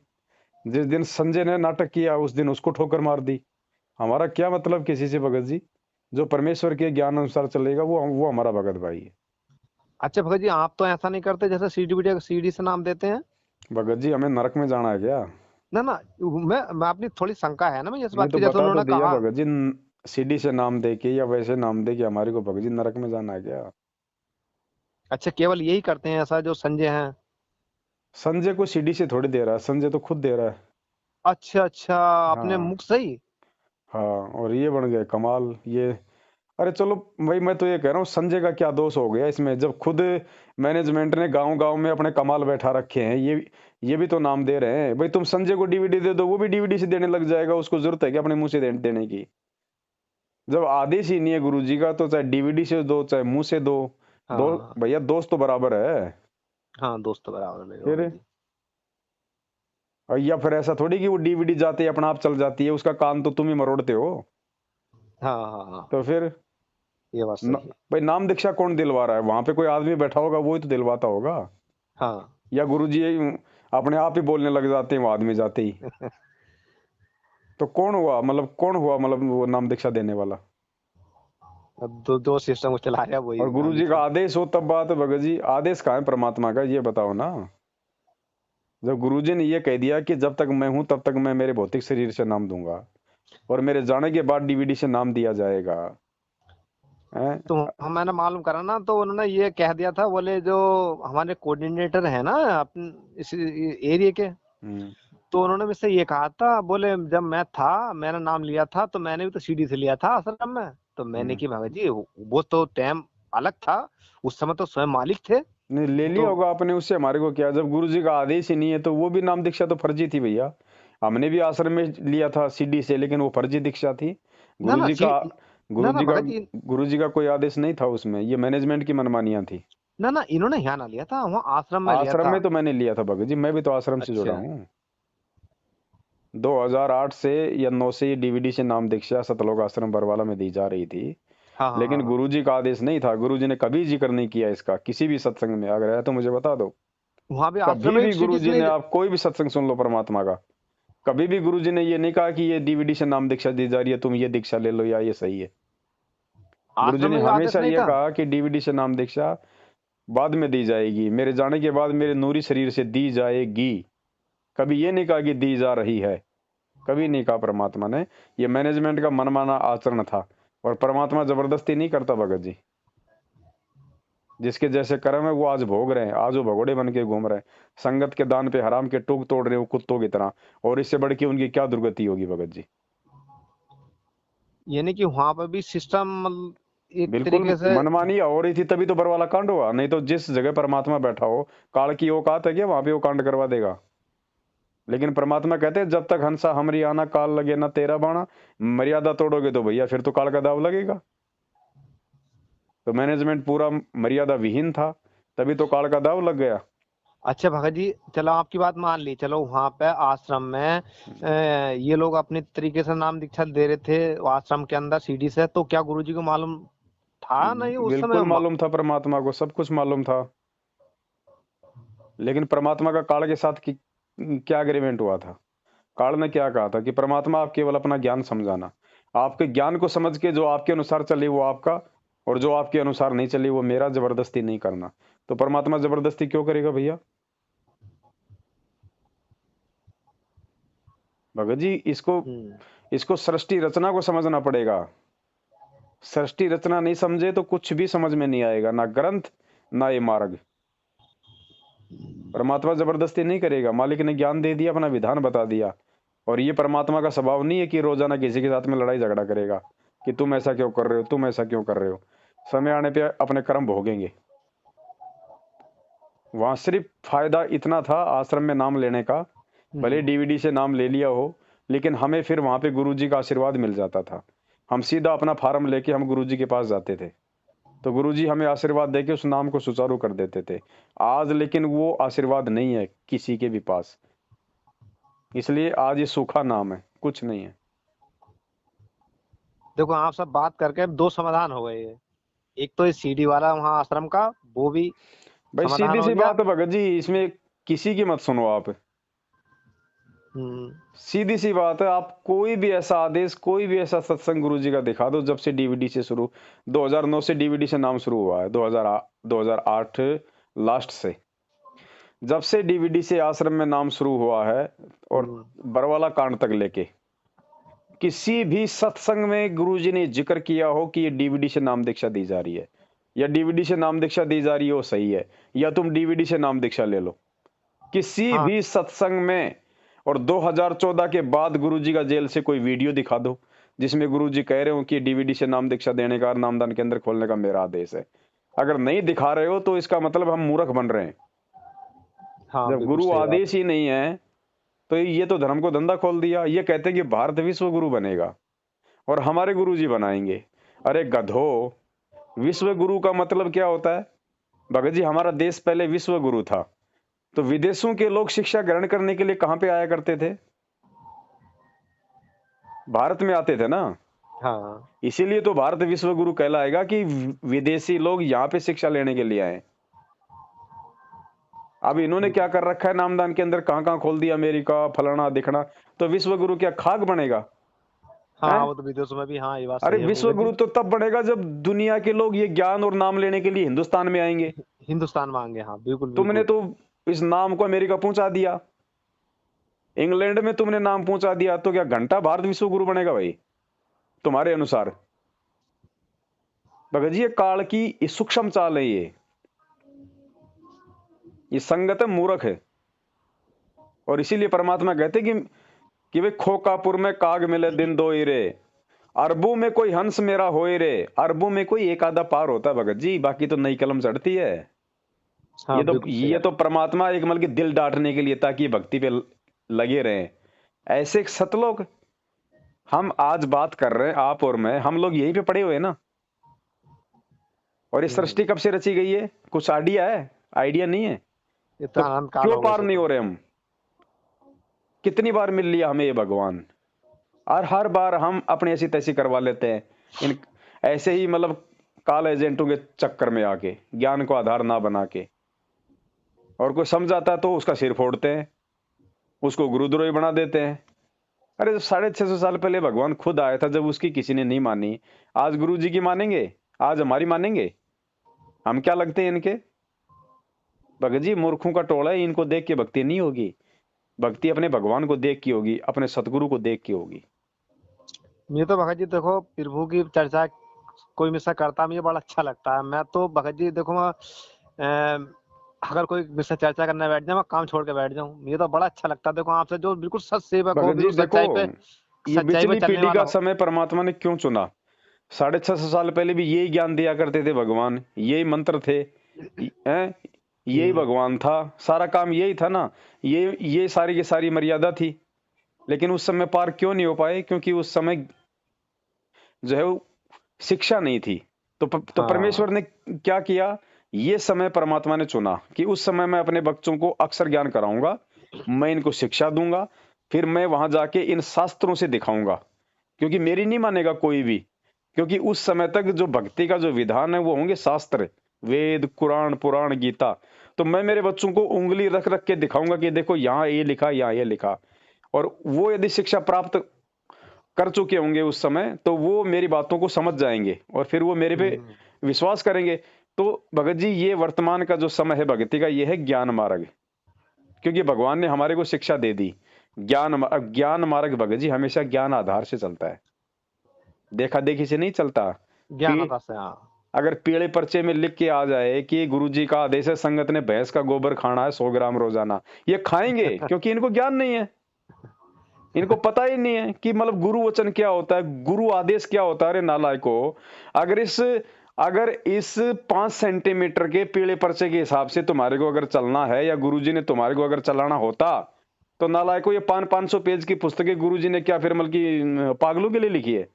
जिस दिन संजय ने नाटक किया उस दिन उसको ठोकर मार दी। हमारा क्या मतलब किसी से भगत जी। जो परमेश्वर के ज्ञान अनुसार चलेगा वो हमारा भगत भाई है। अच्छा भगत जी, आप तो ऐसा नहीं करते जैसे सीडी वीडियो सीडी से नाम देते हैं? भगत जी हमें नरक में जाना है क्या। ना ना, मैं अपनी थोड़ी शंका है ना मुझे इस नहीं बात तो की, जैसे बता तो उन्होंने दिया कहा। भगत जी, सीडी से नाम दे के या वैसे नाम दे के हमारे को भगत जी नरक में जाना है क्या। अच्छा केवल यही करते हैं ऐसा जो संजय हैं? संजय को सीडी से थोड़ी दे रहा है, संजय तो खुद दे रहा है। अच्छा अच्छा, अपने हाँ मुख से ही। हाँ, और ये बन गया कमाल ये। अरे चलो भाई, मैं तो ये कह रहा हूँ संजय का क्या दोष हो गया इसमें, जब खुद मैनेजमेंट ने गांव गांव में अपने कमाल बैठा रखे हैं। ये भी तो नाम दे रहे हैं भाई। तुम संजय को डीवीडी दे दो, वो भी डीवीडी से देने लग जाएगा। उसको जरूरत है कि अपने मुंह से देने की। जब आदेश ही नहीं है गुरु जी का तो चाहे डीवीडी से दो चाहे मुंह से दो। दो हाँ भैया, दोस्त तो बराबर है। हाँ, दोस्त बराबर मेरे फिर भगत जी। और या फिर ऐसा थोड़ी कि वो डीवीडी जाते ही अपना आप चल जाती है, उसका कान तो तुम ही मरोड़ते हो। हाँ हाँ हाँ, तो फिर ये बात न, सही है। भाई नाम दीक्षा कौन दिलवा रहा है, वहां पे कोई आदमी बैठा होगा वो ही तो दिलवाता होगा। हाँ या गुरुजी अपने आप ही बोलने लग जाते हैं वो आदमी जाते ही? तो कौन हुआ, मतलब कौन हुआ, मतलब वो नाम दीक्षा देने वाला? अब दो सिस्टम को चलाया वही और नाम गुरुजी का दीक्षा। आदेश हो तब बात है भगत जी। आदेश कहाँ है परमात्मा का, ये बताओ ना। जब गुरुजी ने ये कह दिया कि जब तक मैं हूं तब तक मैं मेरे भौतिक शरीर से नाम दूंगा, और मेरे जाने के बाद डीवीडी से नाम दिया जाएगा, हैं? तो मैंने मालूम करा ना, तो उन्होंने ये कह दिया था, बोले जो हमारे कोऑर्डिनेटर है ना अपन इस एरिया के, हम्म, तो उन्होंने मुझसे ये कहा था, बोले जब मैं था, मैंने नाम लिया था, तो मैंने भी तो सीडी से लिया था आश्रम में। तो मैंने हम्म। की भगत जी वो तो टाइम अलग था, उस समय तो स्वयं मालिक थे। नहीं, ले लिया तो होगा आपने, उससे हमारे को क्या? जब गुरुजी का आदेश ही नहीं है तो वो भी नाम दीक्षा तो फर्जी थी भैया। हमने भी आश्रम में लिया था सीडी से, लेकिन वो फर्जी दीक्षा थी। ना ना गुरुजी सी का ना ना गुरुजी का भगत जी, गुरुजी का कोई आदेश नहीं था उसमें, ये मैनेजमेंट की मनमानियां थी। ना ना इन्होंने यहाँ ना लिया था, वहाँ आश्रम में लिया आश्रम था। में तो मैंने लिया था भगत जी, मैं भी तो आश्रम से जुड़ा अच्छा। हूँ। 2008 से या 9 से ये डीवीडी से नाम दीक्षा सतलोक आश्रम बरवाला में दी जा रही थी। हाँ हाँ लेकिन हाँ। गुरुजी का आदेश नहीं था, गुरुजी ने कभी जिक्र नहीं किया इसका किसी भी सत्संग में। अगर है तो मुझे बता दो। वहाँ भी आश्रम कभी में भी भी सीडी से गुरुजी ने, नहीं। आप कोई भी सत्संग सुन लो परमात्मा का, कभी भी गुरुजी ने ये नहीं कहा कि ये डीवीडी से नाम दीक्षा दी जा रही है, तुम ये दीक्षा ले लो या ये सही है। गुरुजी आश्रम ने में भी आदेश हमेशा नहीं ये था। कहा कि डीवीडी से नाम दीक्षा बाद में दी जाएगी, मेरे जाने के बाद मेरे नूरी शरीर से दी जाएगी। कभी ये नहीं कहा कि दी जा रही है, कभी नहीं कहा परमात्मा ने। ये मैनेजमेंट का मनमाना आचरण था, और परमात्मा जबरदस्ती नहीं करता भगत जी। जिसके जैसे कर्म है वो आज भोग रहे हैं, आज वो भगोड़े बन के घूम रहे हैं, संगत के दान पे हराम के टूक तोड़ रहे हो कुत्तों की तरह। और इससे बढ़ के उनकी क्या दुर्गति होगी भगत जी? यानी कि वहां पर भी सिस्टम एक बिल्कुल तरीके से। मनमानी हो रही थी, तभी तो बरवाला कांड हुआ। नहीं तो जिस जगह परमात्मा बैठा हो, काल की औकात है क्या वहां पे वो कांड करवा देगा? लेकिन परमात्मा कहते हैं जब तक हंसा हमरी आना, काल लगे ना तेरा बाणा। मर्यादा तोड़ोगे तो भैया फिर तो काल का दाव लगेगा। तो मैनेजमेंट पूरा मर्यादा विहीन था, तभी तो काल का दाव लग गया। अच्छा भगत जी, चलो आपकी बात मान ली, चलो वहां पे आश्रम में ये लोग अपने तरीके से नाम दीक्षा दे रहे थे आश्रम के अंदर सीडी से, तो क्या गुरुजी को मालूम था नहीं उस समय? बिल्कुल मालूम था परमात्मा को, सब कुछ मालूम था। लेकिन परमात्मा का काल के साथ क्या एग्रीमेंट हुआ था? काल ने क्या कहा था कि परमात्मा आप केवल अपना ज्ञान समझाना, आपके ज्ञान को समझ के जो आपके अनुसार चले वो आपका, और जो आपके अनुसार नहीं चले वो मेरा, जबरदस्ती नहीं करना। तो परमात्मा जबरदस्ती क्यों करेगा भैया? भगत जी, इसको हम्म। इसको सृष्टि रचना को समझना पड़ेगा। सृष्टि रचना नहीं समझे तो कुछ भी समझ में नहीं आएगा, ना ग्रंथ ना ये मार्ग। परमात्मा जबरदस्ती नहीं करेगा, मालिक ने ज्ञान दे दिया, अपना विधान बता दिया। और ये परमात्मा का स्वभाव नहीं है कि रोजाना किसी के साथ में लड़ाई झगड़ा करेगा कि तुम ऐसा क्यों कर रहे हो, तुम ऐसा क्यों कर रहे हो। समय आने पे अपने कर्म भोगेंगे। वहां सिर्फ फायदा इतना था आश्रम में नाम लेने का, भले हम्म। डीवीडी से नाम ले लिया हो, लेकिन हमें फिर वहां पे गुरुजी का आशीर्वाद मिल जाता था। हम सीधा अपना फार्म लेके हम गुरुजी के पास जाते थे, तो गुरुजी हमें आशीर्वाद देके उस नाम को सुचारू कर देते थे। आज लेकिन वो आशीर्वाद नहीं है किसी के भी पास, इसलिए आज ये सूखा नाम है, कुछ नहीं है। देखो आप सब बात करके दो समाधान हो गए। एक तो इस सीडी वाला वहाँ आश्रम का, वो भी भाई समाधान सीधी हो सी गया। बात है भगत जी, इसमें किसी की मत सुनो आप। हम्म। सीधी सी बात है, आप कोई भी ऐसा आदेश, कोई भी ऐसा सत्संग गुरुजी का दिखा दो जब से डीवीडी से शुरू, 2009 से डीवीडी से नाम शुरू हुआ है, 2008 लास्ट से, जब से डीवीडी से आश्रम में नाम शुरू हुआ है, और हम्म। बरवाला कांड तक लेके किसी भी सत्संग में गुरुजी ने जिक्र किया हो कि ये डीवीडी से नाम दीक्षा दी जा रही है, या डीवीडी से नाम दीक्षा दी जा रही है वो सही है, या तुम डीवीडी से नाम दीक्षा ले लो, किसी हाँ। भी सत्संग में। और 2014 के बाद गुरुजी का जेल से कोई वीडियो दिखा दो जिसमें गुरुजी कह रहे हो कि डीवीडी से नाम दीक्षा देने का और नामदान केंद्र खोलने का मेरा आदेश है। अगर नहीं दिखा रहे हो तो इसका मतलब हम मूर्ख बन रहे हैं। हाँ जब बिल्कुल गुरु सही बात है। आदेश ही नहीं है तो ये तो धर्म को धंधा खोल दिया। ये कहते हैं कि भारत विश्व गुरु बनेगा और हमारे गुरुजी बनाएंगे। अरे गधो, विश्व गुरु का मतलब क्या होता है? भगत जी, हमारा देश पहले विश्व गुरु था, तो विदेशों के लोग शिक्षा ग्रहण करने के लिए कहां पे आया करते थे? भारत में आते थे ना। हाँ। इसीलिए तो भारत विश्व गुरु कहलाएगा कि विदेशी लोग यहाँ पे शिक्षा लेने के लिए आए। अब इन्होंने क्या कर रखा है नामदान के अंदर, कहाँ कहाँ खोल दिया, अमेरिका फलाना दिखना, तो विश्व गुरु क्या खाक बनेगा? हाँ, हैं? वो तो विदेशों में भी, हाँ, ये बात अरे सही है विश्व भगत जी। गुरु तो तब बनेगा जब दुनिया के लोग ये ज्ञान और नाम लेने के लिए हिंदुस्तान में आएंगे। हिंदुस्तान मांगे, हाँ, बिल्कुल तुमने बिल्कुल। तो इस नाम को अमेरिका पहुंचा दिया, इंग्लैंड में तुमने नाम पहुंचा दिया, तो क्या घंटा भारत विश्व गुरु बनेगा भाई तुम्हारे अनुसार? भगत जी ये काल की ये सूक्ष्म चाल है, ये संगत है, मूर्ख है। और इसीलिए परमात्मा कहते कि वे खोकापुर में काग मिले दिन दो ही रे, अरबों में कोई हंस मेरा होए रे। अरबों में कोई एक आधा पार होता है भगत जी, बाकी तो नई कलम चढ़ती है। हाँ, बिल्कुल सही ये बात तो परमात्मा एक मतलब कि दिल डांटने के लिए, ताकि भक्ति पे लगे रहें। ऐसे एक सतलोक हम आज बात कर रहे हैं, आप और मैं, हम लोग यहीं पे पड़े हुए हैं ना। और ये है। सृष्टि कब से रची गई है, कुछ आइडिया है? आइडिया नहीं है। तो इतना अनंत काल क्यों हो गए पार सो नहीं तो। हो रहे हम? कितनी बार मिल लिया हमें ये भगवान, और हर बार हम अपनी ऐसी तैसी करवा लेते हैं इन ऐसे ही मतलब काल एजेंटों के चक्कर में आके, ज्ञान को आधार ना बना के। और कोई समझाता है तो उसका सिर फोड़ते हैं, उसको गुरुद्रोही बना देते हैं। अरे तो 650 साल पहले भगवान खुद आया था, जब उसकी किसी ने नहीं मानी, आज गुरु जी की मानेंगे? आज हमारी मानेंगे? हम क्या लगते हैं इनके? भगत जी मूर्खों का टोला है, इनको देख के भक्ति नहीं होगी। भक्ति अपने भगवान को देख की होगी, अपने सतगुरु को देख की होगी। ये तो भगत जी देखो, प्रभु की चर्चा कोई मुझसे करता, मुझे बड़ा अच्छा लगता है। मैं तो भगत जी देखो, मैं अगर कोई मुझसे चर्चा करने बैठ जाए, मैं काम छोड़ के बैठ जाऊं। मुझे तो बड़ा अच्छा लगता है, देखो आपसे जो बिल्कुल सच सेवक हो, भगत जी बिल्कुल देखो, ये सच्चाई पे बिचली चलने पीढ़ी वाला का हो। समय परमात्मा ने क्यों चुना? 650 साल पहले भी यही ज्ञान दिया करते थे भगवान, यही मंत्र थे, हैं? यही हम्म। भगवान था, सारा काम यही था ना। ये सारी की सारी मर्यादा थी। लेकिन उस समय पार क्यों नहीं हो पाए? क्योंकि उस समय जो है वो शिक्षा नहीं थी। तो हाँ। परमेश्वर ने क्या किया? ये समय परमात्मा ने चुना कि उस समय मैं अपने बच्चों को अक्षर ज्ञान कराऊंगा, मैं इनको शिक्षा दूंगा, फिर मैं वहां जाके इन शास्त्रों से दिखाऊंगा। क्योंकि मेरी नहीं मानेगा कोई भी, क्योंकि उस समय तक जो भक्ति का जो विधान है वो होंगे शास्त्र, वेद, कुरान, पुराण, गीता। तो मैं मेरे बच्चों को उंगली रख रख के दिखाऊंगा कि देखो यहाँ ये लिखा, यहाँ ये लिखा। और वो यदि शिक्षा प्राप्त कर चुके होंगे उस समय, तो वो मेरी बातों को समझ जाएंगे और फिर वो मेरे पे हम्म। विश्वास करेंगे। तो भगत जी ये वर्तमान का जो समय है भक्ति का, ये है ज्ञान मार्ग। क्योंकि भगवान ने हमारे को शिक्षा दे दी ज्ञान मार्ग। भगत जी हमेशा ज्ञान आधार से चलता है, देखा देखी से नहीं चलता। ज्ञान कि होता से, हाँ। अगर पीले पर्चे में लिख के आ जाए कि गुरु जी का आदेश है, संगत ने भैंस का गोबर खाना है 100 ग्राम रोजाना, ये खाएंगे क्योंकि इनको ज्ञान नहीं है। इनको पता ही नहीं है कि मतलब गुरु वचन क्या होता है, गुरु आदेश क्या होता है। अरे नालायको, अगर इस अगर इस 5 सेंटीमीटर के पीले पर्चे के हिसाब से तुम्हारे को अगर चलना है, या गुरुजी ने तुम्हारे को अगर चलाना होता, तो नालायको ये 500 पेज की पुस्तकें गुरुजी ने क्या फिर मतलब कि पागलों के लिए लिखी है?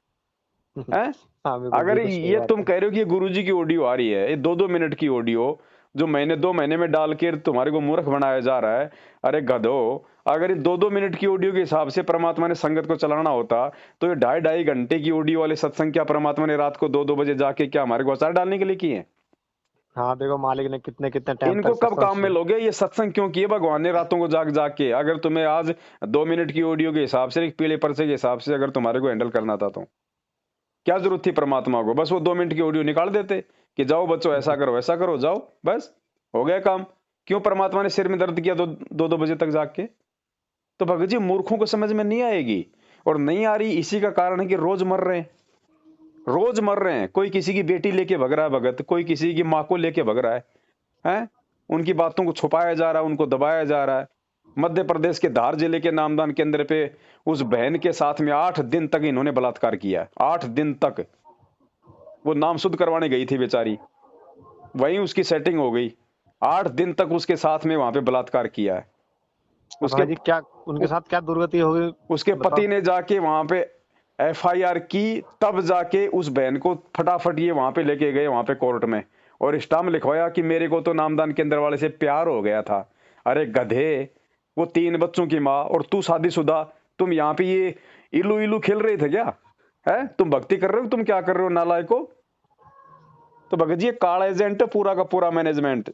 हैं? हाँ, बिल्कुल अगर बिल्कुल सही ये बात तुम है। कह रहे हो कि ये गुरुजी की ऑडियो आ रही है, ये 2-2 मिनट की ऑडियो जो महीने 2 महीने में डाल के तुम्हारे को मूर्ख बनाया जा रहा है। अरे गधो, अगर ये 2-2 मिनट की ऑडियो के हिसाब से परमात्मा ने संगत को चलाना होता, तो ये 2.5-2.5 घंटे की ऑडियो वाले सत्संग क्या परमात्मा ने रात को 2-2 बजे जाके क्या हमारे को अचार डालने के लिए किए हैं? हाँ, देखो मालिक ने कितने कितने टाइम इनको तक कब सत्संग काम में सुन। लोगे? ये सत्संग क्यों किए भगवान ने रातों को जाग जाग के? अगर तुम्हें आज 2 मिनट की ऑडियो के हिसाब से, एक पीले पर्चे के हिसाब से अगर तुम्हारे को हैंडल करना था, तो क्या जरूरत थी परमात्मा को? बस वो 2 मिनट की ऑडियो निकाल देते कि जाओ बच्चों ऐसा करो ऐसा करो, जाओ बस हो गया काम। क्यों परमात्मा ने सिर में दर्द किया 2-2 बजे तक जाग के? तो भगत जी मूर्खों को समझ में नहीं आएगी, और नहीं आ रही इसी का कारण है कि रोज मर रहे हैं। रोज मर रहे हैं। कोई किसी की बेटी लेके भग रहा है भगत, कोई किसी की माँ को लेके भग रहा है। हैं? उनकी बातों को छुपाया जा रहा है, उनको दबाया जा रहा है। मध्य प्रदेश के धार जिले के नामदान केंद्र पे उस बहन के साथ में 8 दिन तक इन्होंने बलात्कार किया। 8 दिन तक वो नाम शुद्ध करवाने गई थी बेचारी, वहीं उसकी सेटिंग हो गई। 8 दिन तक उसके साथ में वहां पे बलात्कार किया है। अब उसके भाई जी क्या उनके साथ क्या दुर्गति होगी, उसके बताओ। पति ने जाके वहां पे एफआईआर की, तब जाके उस बहन को फटाफट ये वहां पे लेके गए, वहां पे कोर्ट में, और स्टाम्प लिखवाया कि मेरे को तो नामदान केंद्र वाले से प्यार हो गया था। अरे गधे, वो 3 बच्चों की माँ और तू शादीशुदा, तुम यहाँ पे ये इलू इलू खेल रहे थे क्या? है तुम भक्ति कर रहे हो, तुम क्या कर रहे हो नालायको? तो भगत जी ये काला एजेंट है पूरा का पूरा मैनेजमेंट।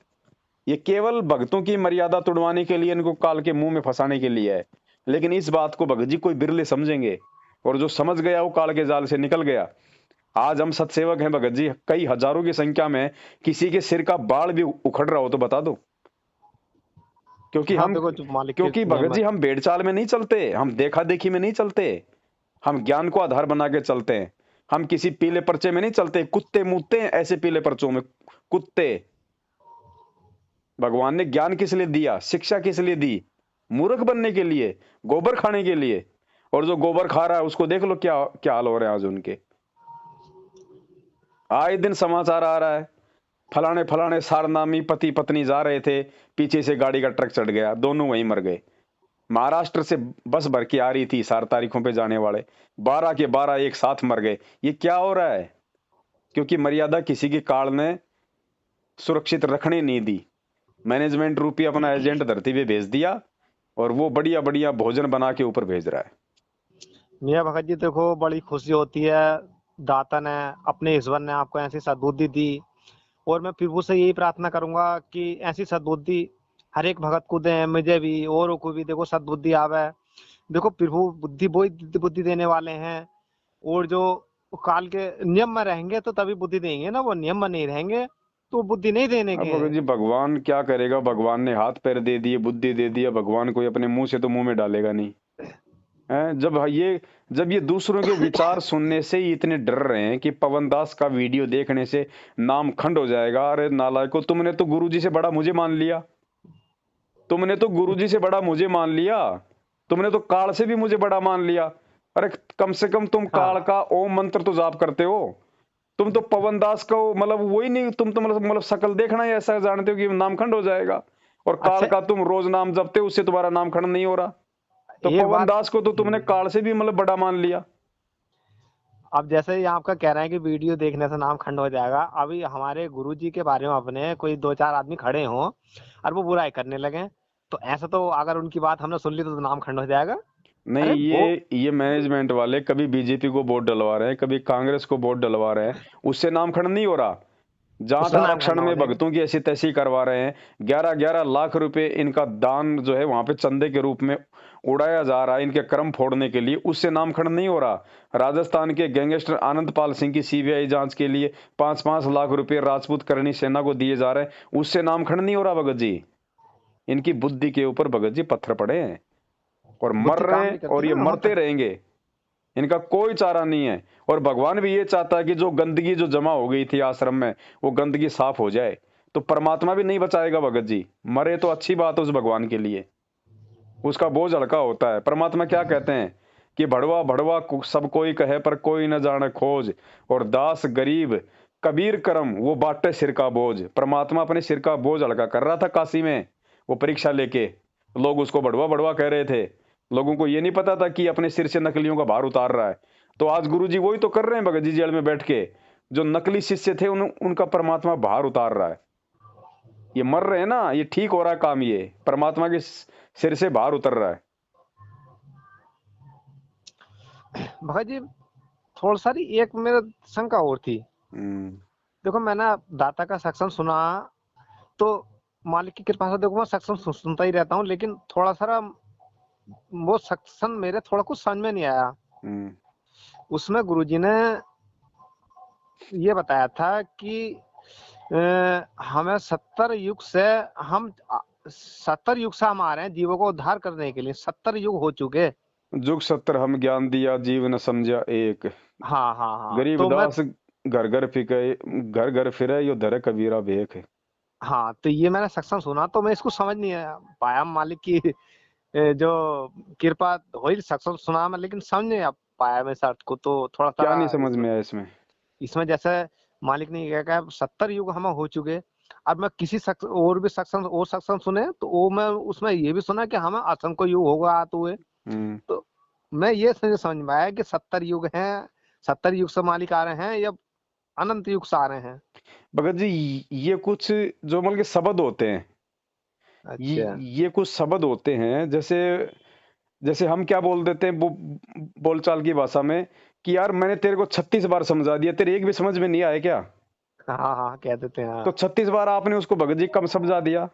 ये केवल भक्तों की मर्यादा तुड़वाने के लिए, इनको काल के मुंह में फंसाने के लिए है। लेकिन इस बात को भगत जी कोई बिरले समझेंगे, और जो समझ गया वो काल के जाल से निकल गया। आज हम सत्सेवक हैं भगत जी, कई हजारों की संख्या में, किसी के सिर का बाल भी उखड़ रहा हो तो बता दो। क्योंकि हाँ हम देखो जो मालिक के क्योंकि भगत नियम है। जी हम भेड़ चाल में नहीं चलते, हम देखा देखी में नहीं चलते, हम ज्ञान को आधार बना के चलते हैं। हम किसी पीले पर्चे में नहीं चलते, कुत्ते मुतते हैं ऐसे पीले पर्चों में, कुत्ते। भगवान ने ज्ञान किस लिए दिया, शिक्षा किस लिए दी? मूर्ख बनने के लिए, गोबर खाने के लिए। और जो गोबर खा रहा है उसको देख लो क्या क्या हाल हो रहे हैं आज उनके। आए दिन समाचार आ रहा है, फलाने फलाने सारनामी पति पत्नी जा रहे थे, पीछे से गाड़ी का ट्रक चढ़ गया, दोनों वहीं मर गए। महाराष्ट्र से बस भर के आ रही थी 7 तारीखों पे जाने वाले, 12 के 12 एक साथ मर गए। ये क्या हो रहा है? क्योंकि मर्यादा किसी की काल ने सुरक्षित रखने नहीं दी। मैनेजमेंट रूपी अपना एजेंट धरती पे भेज दिया, और वो बढ़िया बढ़िया भोजन बना के ऊपर भेज रहा है। मियाँ भगत जी देखो बड़ी खुशी होती है, दाता ने अपने ईश्वर ने आपको ऐसी सद्बुद्धि दी, और मैं प्रभु से यही प्रार्थना करूंगा कि ऐसी सद्बुद्धि हर एक भगत को दें, मुझे भी औरों को भी देखो सद्बुद्धि आवे। देखो प्रभु बुद्धि वही बुद्धि देने वाले हैं, और जो काल के नियम में रहेंगे तो तभी बुद्धि देंगे ना, वो नियम में नहीं रहेंगे तो बुद्धि नहीं देने अब के भगत हैं। जी भगवान क्या करेगा? भगवान ने हाथ पैर दे दिए, बुद्धि दे दिया, भगवान कोई अपने मुंह से तो मुंह में डालेगा नहीं है। जब ये दूसरों के विचार सुनने से ही इतने डर रहे हैं कि पवन दास का वीडियो देखने से नाम खंड हो जाएगा। अरे नालायको, तुमने तो गुरुजी से बड़ा मुझे मान लिया, तुमने तो गुरुजी से बड़ा मुझे मान लिया, तुमने तो काल से भी मुझे बड़ा मान लिया। अरे कम से कम तुम काल हाँ का ओम मंत्र तो जाप करते हो। तुम तो पवन दास को मतलब वही नहीं, तुम तो मतलब शकल देखना ही ऐसा जानते हो कि नाम खंड हो जाएगा। और काल अच्छा का तुम रोज नाम जपते हो, उससे तुम्हारा नाम खंड नहीं हो रहा। तो एक पवन बात। दास को तो तुमने काल से भी मतलब बड़ा मान लिया। अब जैसे ये आपका कह रहे हैं कि वीडियो देखने से नाम खंड हो जाएगा, अभी हमारे गुरुजी के बारे में अपने कोई 2-4 आदमी खड़े हों और वो बुराई करने लगे, तो ऐसा तो अगर उनकी बात हमने सुन ली तो नाम खंड हो जाएगा। नहीं, अरे वो ये मैनेजमेंट वाले कभी बीजेपी को वोट डलवा रहे हैं, कभी कांग्रेस को वोट डलवा रहे हैं, उससे नाम खंड नहीं हो रहा। जात उससे नाम खंड आरक्षण हो में जाएगा। भक्तों की ऐसी तैसी करवा रहे हैं। 11-11 लाख रुपए इनका दान जो है वहां पे चंदे के रूप में उड़ाया जा रहा है इनके कर्म फोड़ने के लिए, उससे नामखंड नहीं हो रहा। राजस्थान के गैंगस्टर आनंदपाल सिंह की सीबीआई जांच के लिए 5-5 लाख रुपए राजपूत करणी सेना को दिए जा रहे हैं, उससे नामखंड नहीं हो रहा भगत जी। इनकी बुद्धि के ऊपर भगत जी पत्थर पड़े हैं, और मर बुद्धि रहे काम हैं, नहीं करती और ये ना मरते होता। रहेंगे। इनका कोई चारा नहीं है। और भगवान भी ये चाहता है कि जो गंदगी जो जमा हो गई थी आश्रम में, वो गंदगी साफ हो जाए। तो परमात्मा भी नहीं बचाएगा भगत जी, मरे तो अच्छी बात है उस भगवान के लिए, उसका बोझ हल्का होता है। परमात्मा क्या कहते हैं कि भड़वा भड़वा सब कोई कहे पर कोई न जाने खोज, और दास गरीब कबीर करम वो बाटे सिर का बोझ। परमात्मा अपने सिर का बोझ हल्का कर रहा था काशी में, वो परीक्षा लेके। लोग उसको भड़वा भड़वा कह रहे थे, लोगों को ये नहीं पता था कि अपने सिर से नकलियों का भार उतार रहा है। तो आज गुरु जी वही तो कर रहे हैं भगत जी, जेल में बैठ के। जो नकली शिष्य थे उनका परमात्मा भार उतार रहा है। ये मर रहे हैं ना, ये ठीक हो रहा है काम, ये परमात्मा के सिर से भार उतर रहा है। भगत जी थोड़ा सारी एक मेरा शंका और थी। हम्म। देखो मैंने दाता का सत्संग सुना, तो मालिक की कृपा से देखो मैं सत्संग सुनता ही रहता हूँ, लेकिन थोड़ा सा वो सत्संग मेरे थोड़ा कुछ समझ में नहीं आया। हम्म। उसमें गुरुजी ने ये बताया था कि हमें 70 युग से हम 70 युग से हम आ रहे हैं जीवों को उद्धार करने के लिए, 70 युग हो चुके। जुग 70 हम ज्ञान दिया, जीव न समझा एक। हाँ हाँ हाँ गरीब तो मैं दास घर घर फिके, घर घर फिरे यो धरे कबीरा भेख। हाँ तो ये मैंने सत्संग सुना, तो मैं इसको समझ नहीं पाया मालिक की जो कृपा हुई, सत्संग सुना मैं लेकिन समझ नहीं पाया मैं इस अर्थ को, तो थोड़ा क्या नहीं सा समझ इसमें में आया इसमें? इसमें जैसे मालिक ने ये कहा 70 युग हम हो चुके। अब मैं किसी और भी सत्संग सुने तो वो मैं उसमें ये भी सुना कि हमें असंख्य युग होगा तो हुए। हम्म। तो मैं ये समझ में आया कि 70 युग हैं, 70 युग से मालिक आ रहे हैं या अनंत युग से आ रहे हैं। भगत जी ये कुछ जो मतलब के शब्द होते हैं, ये अच्छा ये कुछ शब्द होते हैं, जैसे जैसे हम क्या बोल देते हैं बोलचाल की भाषा में कि यार मैंने तेरे को 36 बार समझा दिया, तेरे एक भी समझ में नहीं आया क्या? हाँ हाँ कह देते हैं तो हाँ 36 बार आपने उसको भगत जी कम समझा दिया।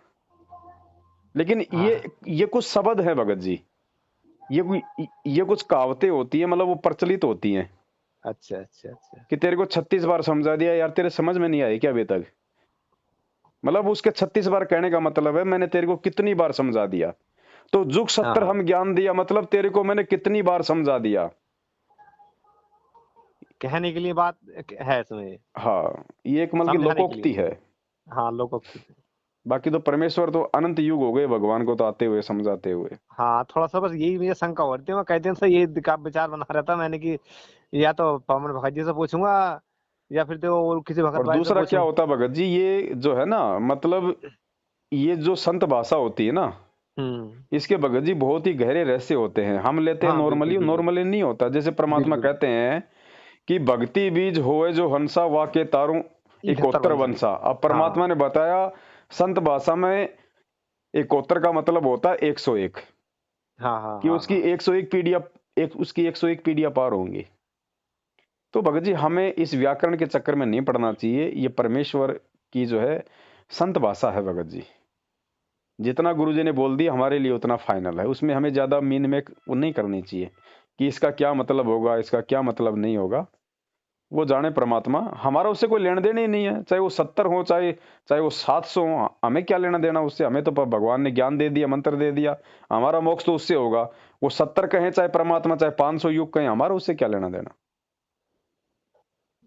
लेकिन हाँ ये कुछ शब्द है भगत जी, ये कुछ कहावतें होती है, मतलब वो प्रचलित होती हैं अच्छा अच्छा अच्छा कि तेरे को 36 बार समझा दिया यार, तेरे समझ में नहीं आई क्या अभी तक? मतलब उसके 36 बार कहने का मतलब है मैंने तेरे को कितनी बार समझा दिया। तो जुग हाँ 70 हाँ हम ज्ञान दिया, मतलब तेरे को मैंने कितनी बार समझा दिया। कहने के लिए बात है इसमें हाँ, ये एक मतलब की समझाने के लोकोक्ति लिए है। हाँ लोगोक्ति से बाकी तो परमेश्वर तो अनंत युग हो गए भगवान को तो आते हुए समझाते हुए। हाँ थोड़ा सा बस यही मुझे शंका हो रही थी मैं कई दिन से ये विचार बना रहा था मैंने कि या तो पवन भगत जी से पूछूंगा या फिर तो और किसी भगत और भाई से दूसरा क्या पूछूं होता है भगत जी, ये जो है ना, मतलब ये जो संत भाषा होती है ना, हम्म इसके भगत जी बहुत ही गहरे रहस्य होते हैं। हम लेते हैं हाँ बिल्कुल नॉर्मली, बिल्कुल नॉर्मली नहीं होता। जैसे परमात्मा बिल्कुल कहते हैं कि भक्ति बीज होए जो हंसा वाके तारू 71 71 वंशा वंशा। अब परमात्मा हाँ ने बताया संत भाषा में 71 का मतलब होता है 101, हाँ हाँ कि हाँ उसकी हाँ 101 पीढ़ियां, उसकी 101 पीढ़ियां पार होंगी। तो भगत जी हमें इस व्याकरण के चक्कर में नहीं पड़ना चाहिए। ये परमेश्वर की जो है संत भाषा है भगत जी। जितना गुरुजी ने बोल दिया हमारे लिए उतना फाइनल है, उसमें हमें ज्यादा मीन में वो नहीं करनी चाहिए कि इसका क्या मतलब होगा, इसका क्या मतलब नहीं होगा। वो जाने परमात्मा, हमारा उससे कोई लेना देना ही नहीं है। चाहे वो 70 हो, चाहे चाहे वो 700 हो, हमें क्या लेना देना उससे? हमें तो भगवान ने ज्ञान दे दिया, मंत्र दे दिया, हमारा मोक्ष तो उससे होगा। वो 70 कहें चाहे परमात्मा, चाहे 500 युग कहें, हमारा उससे क्या लेना देना?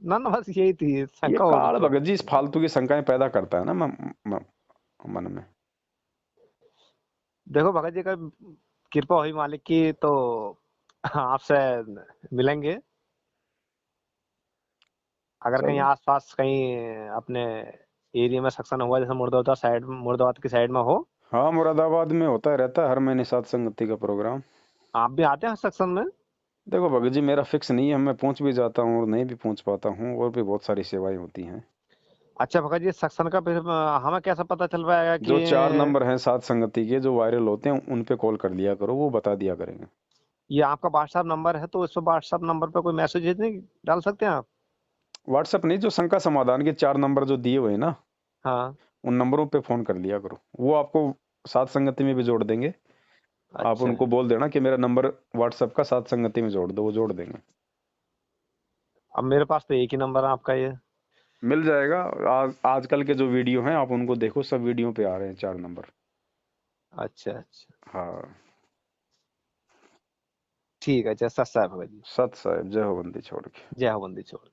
ना ना बस यही थी ये शंका हो रही काल थोड़ी भगत जी इस सी फालतू की शंकाएं पैदा करता है ना मन में। देखो भगत जी का कृपा हुई मालिक की तो आपसे मिलेंगे अगर कहीं चलो, आसपास कहीं अपने एरिया में सत्संग हुआ जैसे मुर्दाबाद की साइड में हो हाँ मुरादाबाद में होता रहता है हर महीने सात संगति का प्रोग्राम। आप भी आते हैं सत्संग में देखो भगत जी मेरा फिक्स नहीं है, मैं पहुंच भी जाता हूँ और नहीं भी पहुंच पाता हूँ, और भी बहुत सारी सेवाएं होती हैं। अच्छा भगत जी सत्संग का फिर हमें कैसे पता चल पाएगा जो कि 4 नंबर हैं सात संगति के जो वायरल होते हैं उन पे कॉल कर लिया करो, वो बता दिया करेंगे। ये आपका व्हाट्सएप नंबर है तो इस व्हाट्सएप नंबर पे कोई मैसेज नहीं डाल सकते हैं आप व्हाट्सएप नहीं, जो शंका समाधान के 4 नंबर जो दिए हुए हैं ना, हाँ उन नंबरों पे फोन कर लिया करो, वो आपको सात संगति में भी जोड़ देंगे। आप अच्छा उनको बोल देना कि मेरा नंबर व्हाट्सएप का सात संगति में जोड़ दो, वो जोड़ देंगे। अब मेरे पास तो एक ही नंबर है आपका ये मिल जाएगा। आजकल के जो वीडियो हैं आप उनको देखो, सब वीडियो पे आ रहे हैं 4 नंबर। अच्छा अच्छा हाँ। ठीक है जैसा साहब भगत जी सत साहेब, जय हो बंदी छोड़ के। जय हो बंदी छोड़